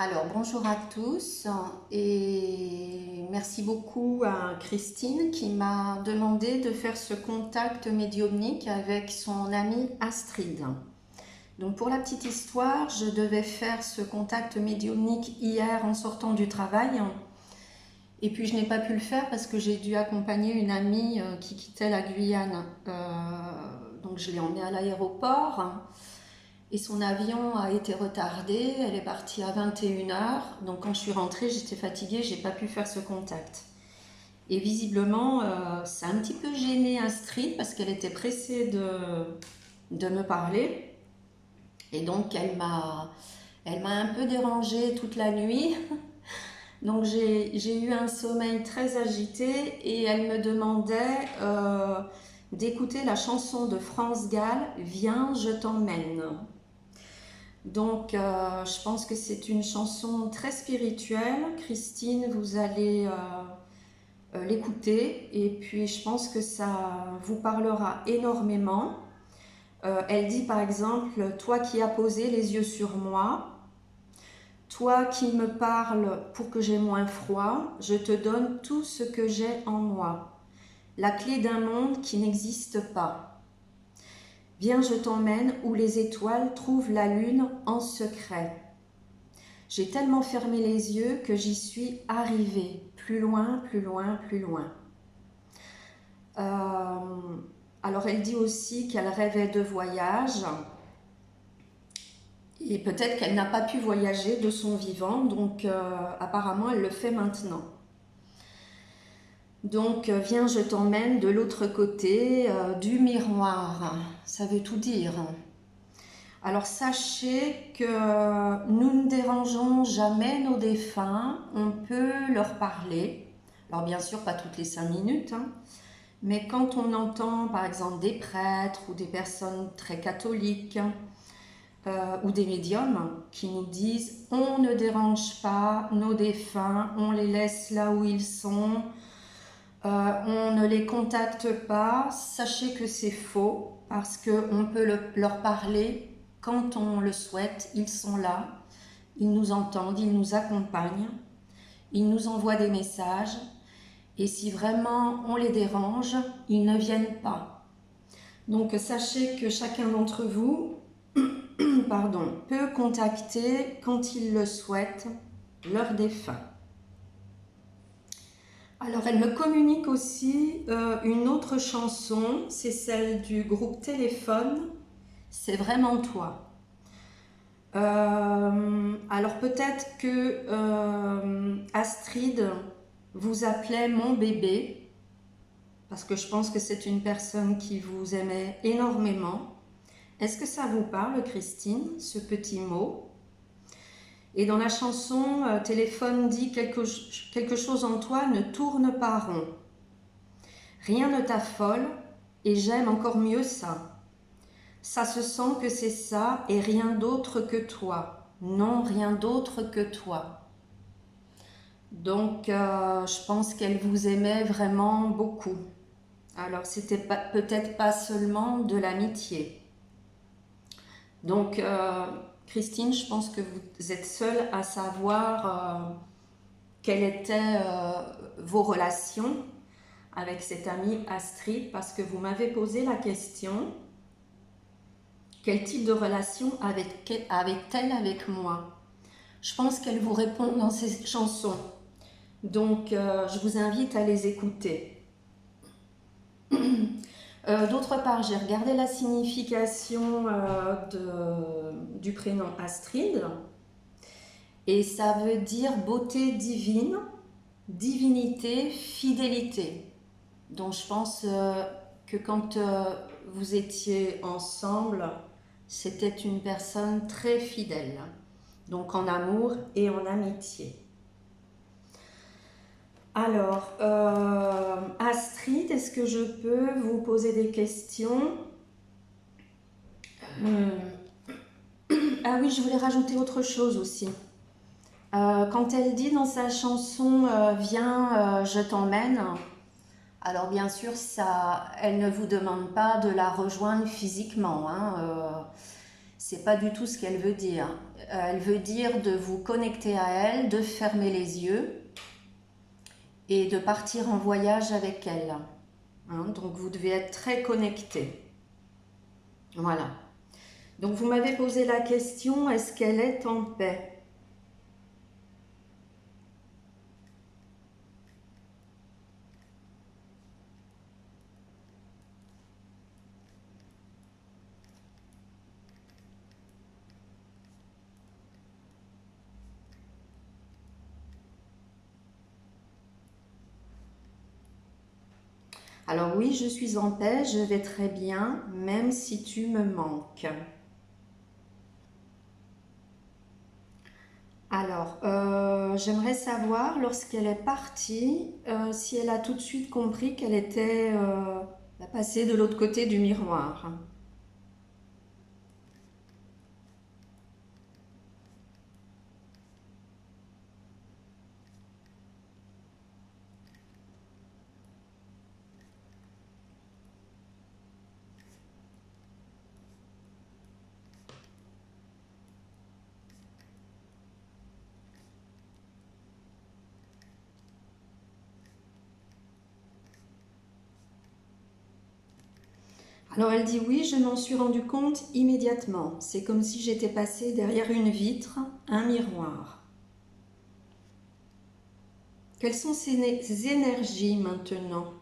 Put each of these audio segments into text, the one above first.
Alors, bonjour à tous et merci beaucoup à Christine qui m'a demandé de faire ce contact médiumnique avec son amie Astrid. Donc, pour la petite histoire, je devais faire ce contact médiumnique hier en sortant du travail et puis je n'ai pas pu le faire parce que j'ai dû accompagner une amie qui quittait la Guyane. Donc, je l'ai emmenée à l'aéroport. Et son avion a été retardé, elle est partie à 21h. Donc quand je suis rentrée, j'étais fatiguée, j'ai pas pu faire ce contact. Et visiblement, ça a un petit peu gêné Astrid parce qu'elle était pressée de me parler. Et donc elle m'a un peu dérangée toute la nuit. Donc j'ai eu un sommeil très agité et elle me demandait d'écouter la chanson de France Gall, Viens, je t'emmène. Donc, je pense que c'est une chanson très spirituelle. Christine, vous allez l'écouter et puis je pense que ça vous parlera énormément. Elle dit par exemple, toi qui as posé les yeux sur moi, toi qui me parles pour que j'ai moins froid, je te donne tout ce que j'ai en moi, la clé d'un monde qui n'existe pas. Viens, je t'emmène où les étoiles trouvent la lune en secret. J'ai tellement fermé les yeux que j'y suis arrivée, plus loin, plus loin, plus loin. Alors elle dit aussi qu'elle rêvait de voyage et peut-être qu'elle n'a pas pu voyager de son vivant, donc apparemment elle le fait maintenant. Donc viens, je t'emmène de l'autre côté du miroir, ça veut tout dire. Alors sachez que nous ne dérangeons jamais nos défunts, on peut leur parler. Alors bien sûr pas toutes les 5 minutes, mais quand on entend par exemple des prêtres ou des personnes très catholiques ou des médiums qui nous disent on ne dérange pas nos défunts, on les laisse là où ils sont, on ne les contacte pas, sachez que c'est faux parce qu'on peut leur parler quand on le souhaite, ils sont là, ils nous entendent, ils nous accompagnent, ils nous envoient des messages et si vraiment on les dérange, ils ne viennent pas. Donc sachez que chacun d'entre vous peut contacter quand il le souhaite leur défunt. Alors elle me communique aussi une autre chanson, c'est celle du groupe Téléphone, c'est vraiment toi. Alors peut-être que Astrid vous appelait mon bébé, parce que je pense que c'est une personne qui vous aimait énormément. Est-ce que ça vous parle, Christine, ce petit mot? Et dans la chanson, Téléphone dit quelque chose en toi ne tourne pas rond. Rien ne t'affole et j'aime encore mieux ça. Ça se sent que c'est ça et rien d'autre que toi. Non, rien d'autre que toi. Donc, je pense qu'elle vous aimait vraiment beaucoup. Alors, c'était peut-être pas seulement de l'amitié. Donc, Christine, je pense que vous êtes seule à savoir quelles étaient vos relations avec cette amie Astrid, parce que vous m'avez posé la question, quel type de relation avait-elle avec moi? Je pense qu'elle vous répond dans ses chansons. Donc, je vous invite à les écouter. D'autre part, j'ai regardé la signification du prénom Astrid et ça veut dire beauté divine, divinité, fidélité. Donc je pense que quand vous étiez ensemble, c'était une personne très fidèle, donc en amour et en amitié. Alors, Astrid, est-ce que je peux vous poser des questions? Ah oui, je voulais rajouter autre chose aussi. Quand elle dit dans sa chanson « Viens, je t'emmène », alors bien sûr, elle ne vous demande pas de la rejoindre physiquement. c'est pas du tout ce qu'elle veut dire. Elle veut dire de vous connecter à elle, de fermer les yeux et de partir en voyage avec elle. Hein, donc vous devez être très connecté. Voilà. Donc vous m'avez posé la question, est-ce qu'elle est en paix? Alors oui, je suis en paix, je vais très bien, même si tu me manques. Alors, j'aimerais savoir, lorsqu'elle est partie, si elle a tout de suite compris qu'elle était passée de l'autre côté du miroir. Alors elle dit oui, je m'en suis rendu compte immédiatement. C'est comme si j'étais passée derrière une vitre, un miroir. Quelles sont ces énergies maintenant?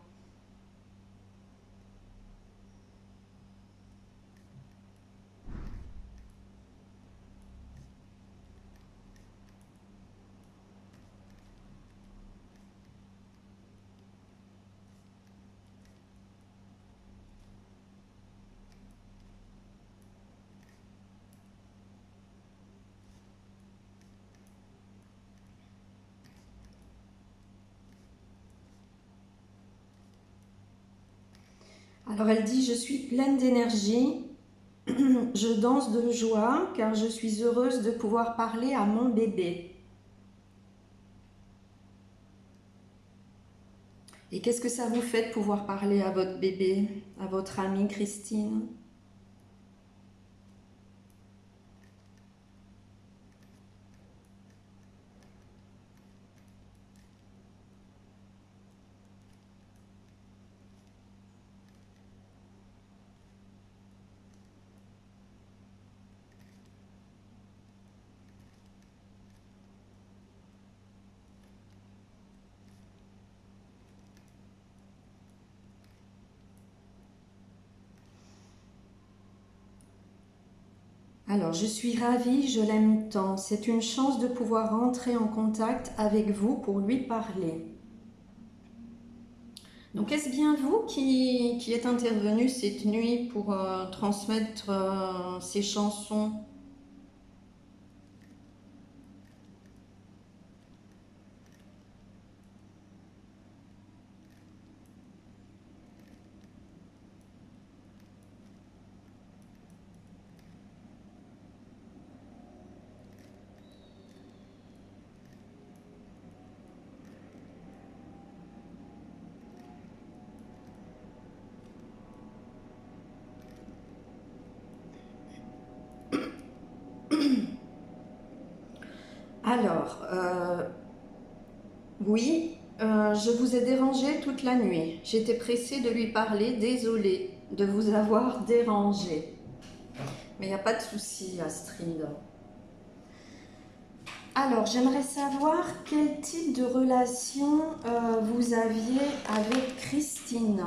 Alors elle dit, je suis pleine d'énergie, je danse de joie car je suis heureuse de pouvoir parler à mon bébé. Et qu'est-ce que ça vous fait de pouvoir parler à votre bébé, à votre amie Christine? Alors, je suis ravie, je l'aime tant. C'est une chance de pouvoir rentrer en contact avec vous pour lui parler. Donc, est-ce bien vous qui êtes intervenu cette nuit pour transmettre ces chansons? Alors, oui, je vous ai dérangé toute la nuit. J'étais pressée de lui parler, désolée de vous avoir dérangé. Mais il n'y a pas de souci, Astrid. Alors, j'aimerais savoir quel type de relation vous aviez avec Christine.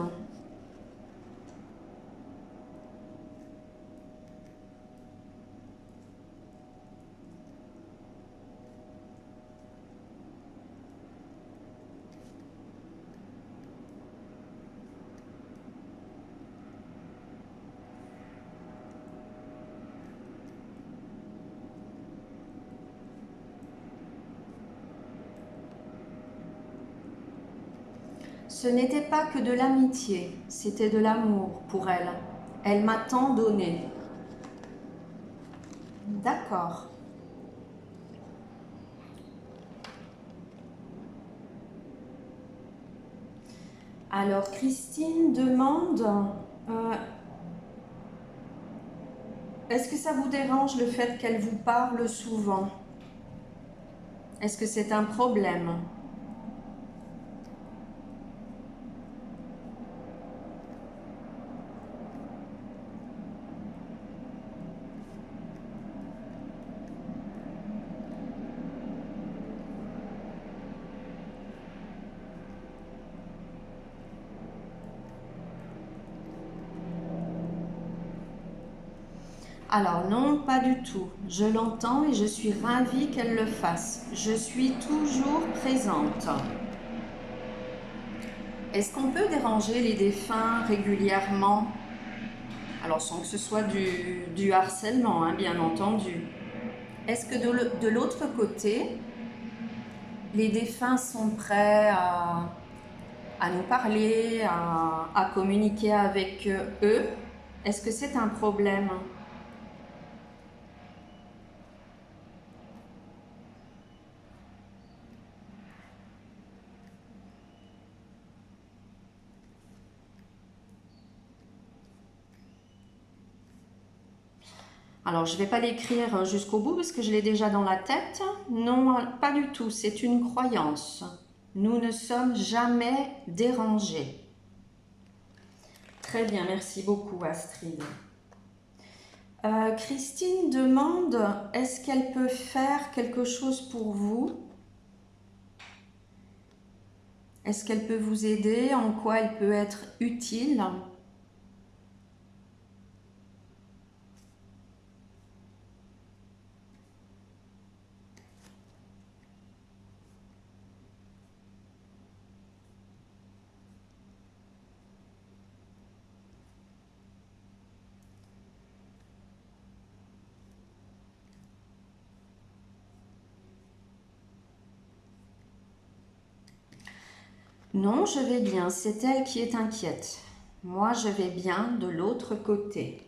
Ce n'était pas que de l'amitié, c'était de l'amour pour elle. Elle m'a tant donné. D'accord. Alors, Christine demande, euh, est-ce que ça vous dérange le fait qu'elle vous parle souvent? Est-ce que c'est un problème? Alors non, pas du tout. Je l'entends et je suis ravie qu'elle le fasse. Je suis toujours présente. Est-ce qu'on peut déranger les défunts régulièrement? Alors sans que ce soit du harcèlement, hein, bien entendu. Est-ce que de l'autre côté, les défunts sont prêts à nous parler, à communiquer avec eux? Est-ce que c'est un problème? Alors, je ne vais pas l'écrire jusqu'au bout parce que je l'ai déjà dans la tête. Non, pas du tout, c'est une croyance. Nous ne sommes jamais dérangés. Très bien, merci beaucoup Astrid. Christine demande, est-ce qu'elle peut faire quelque chose pour vous? Est-ce qu'elle peut vous aider? En quoi elle peut être utile? Non, je vais bien, c'est elle qui est inquiète. Moi, je vais bien de l'autre côté.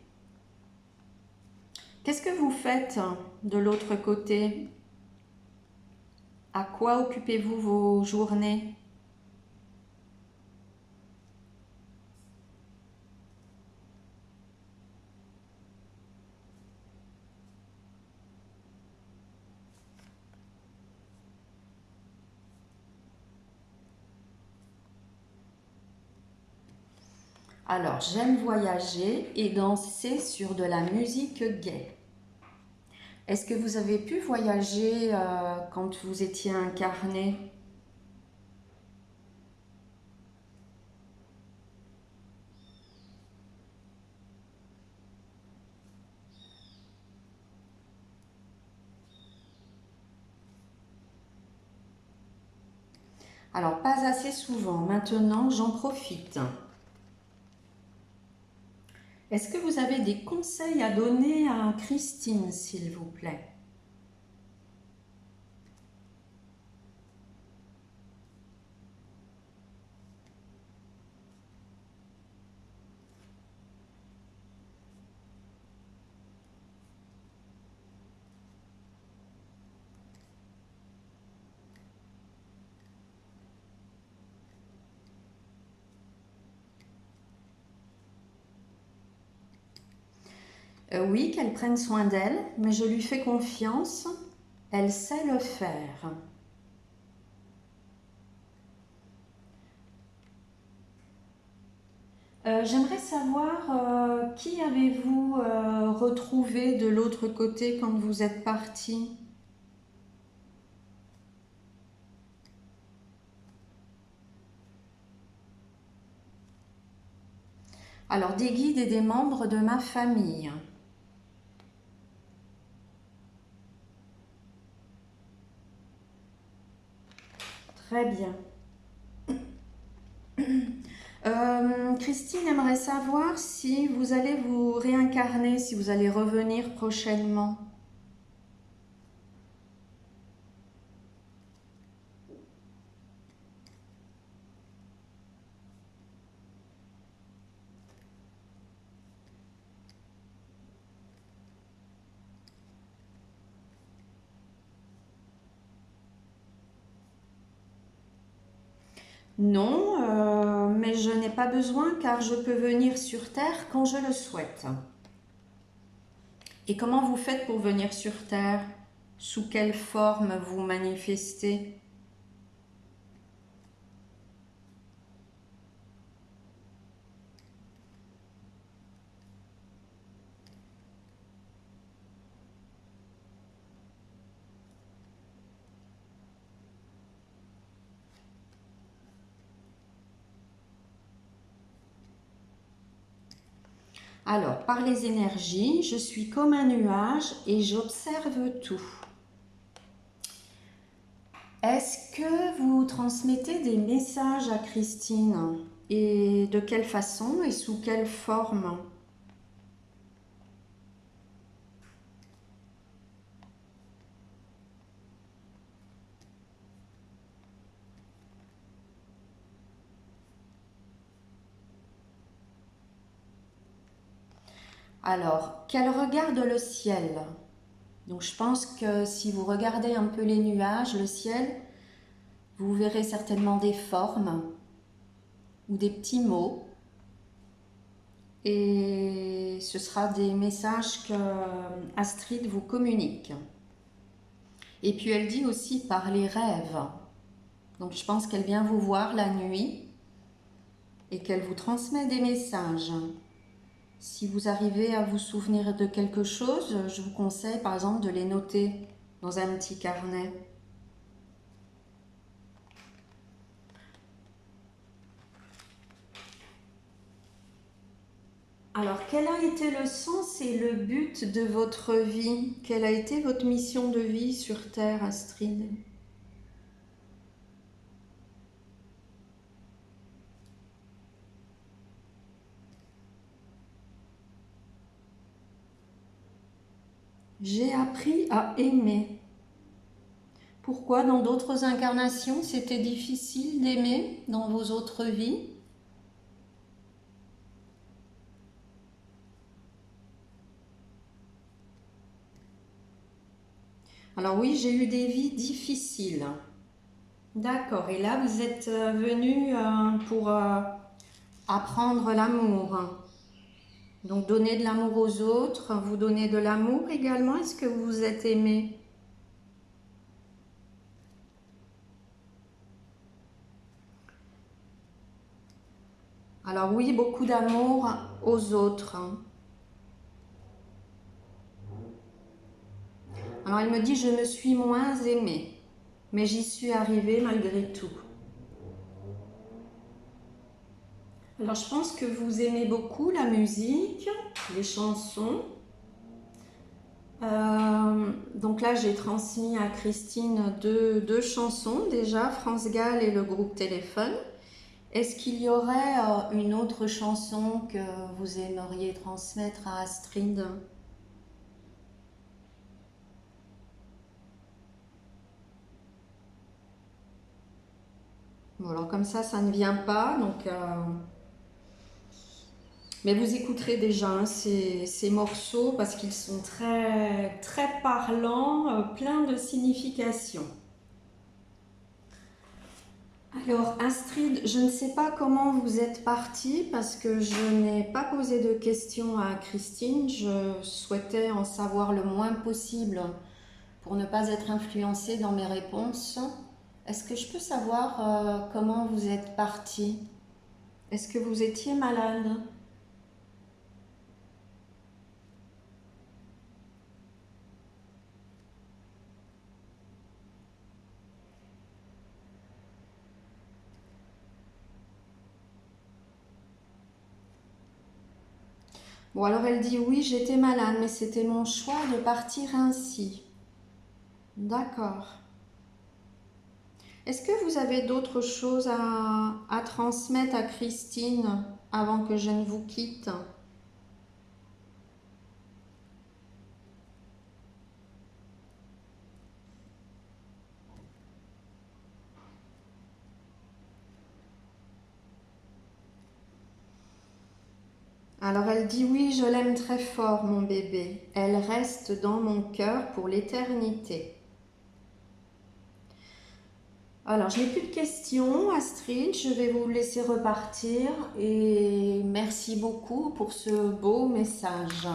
Qu'est-ce que vous faites de l'autre côté? À quoi occupez-vous vos journées? Alors, j'aime voyager et danser sur de la musique gaie. Est-ce que vous avez pu voyager quand vous étiez incarné? Alors, pas assez souvent. Maintenant, j'en profite. Est-ce que vous avez des conseils à donner à Christine, s'il vous plaît? Oui, qu'elle prenne soin d'elle, mais je lui fais confiance. Elle sait le faire. J'aimerais savoir qui avez-vous retrouvé de l'autre côté quand vous êtes parti? Alors, des guides et des membres de ma famille. Très bien. Christine aimerait savoir si vous allez vous réincarner, si vous allez revenir prochainement. Non, mais je n'ai pas besoin car je peux venir sur Terre quand je le souhaite. Et comment vous faites pour venir sur Terre? Sous quelle forme vous manifestez? Alors, par les énergies, je suis comme un nuage et j'observe tout. Est-ce que vous transmettez des messages à Christine? Et de quelle façon et sous quelle forme? Alors, qu'elle regarde le ciel. Donc, je pense que si vous regardez un peu les nuages, le ciel, vous verrez certainement des formes ou des petits mots. Et ce sera des messages que Astrid vous communique. Et puis elle dit aussi par les rêves. Donc je pense qu'elle vient vous voir la nuit et qu'elle vous transmet des messages. Si vous arrivez à vous souvenir de quelque chose, je vous conseille par exemple de les noter dans un petit carnet. Alors, quel a été le sens et le but de votre vie? Quelle a été votre mission de vie sur Terre, Astrid? J'ai appris à aimer. Pourquoi dans d'autres incarnations c'était difficile d'aimer dans vos autres vies? Alors oui, j'ai eu des vies difficiles. D'accord, et là vous êtes venu pour apprendre l'amour. Donc donner de l'amour aux autres, vous donnez de l'amour également. Est-ce que vous vous êtes aimé? Alors oui, beaucoup d'amour aux autres. Alors elle me dit, je me suis moins aimée, mais j'y suis arrivée malgré tout. Alors je pense que vous aimez beaucoup la musique, les chansons. Donc là j'ai transmis à Christine deux chansons déjà, France Gall et le groupe Téléphone. Est-ce qu'il y aurait une autre chanson que vous aimeriez transmettre à Astrid? Bon, alors comme ça ne vient pas, donc mais vous écouterez déjà hein, ces morceaux parce qu'ils sont très, très parlants, pleins de signification. Alors Astrid, je ne sais pas comment vous êtes partie parce que je n'ai pas posé de questions à Christine. Je souhaitais en savoir le moins possible pour ne pas être influencée dans mes réponses. Est-ce que je peux savoir comment vous êtes partie? Est-ce que vous étiez malade? Bon, alors elle dit oui, j'étais malade, mais c'était mon choix de partir ainsi. D'accord. Est-ce que vous avez d'autres choses à transmettre à Christine avant que je ne vous quitte? Alors elle dit oui, je l'aime très fort, mon bébé. Elle reste dans mon cœur pour l'éternité. Alors, je n'ai plus de questions, Astrid. Je vais vous laisser repartir et merci beaucoup pour ce beau message.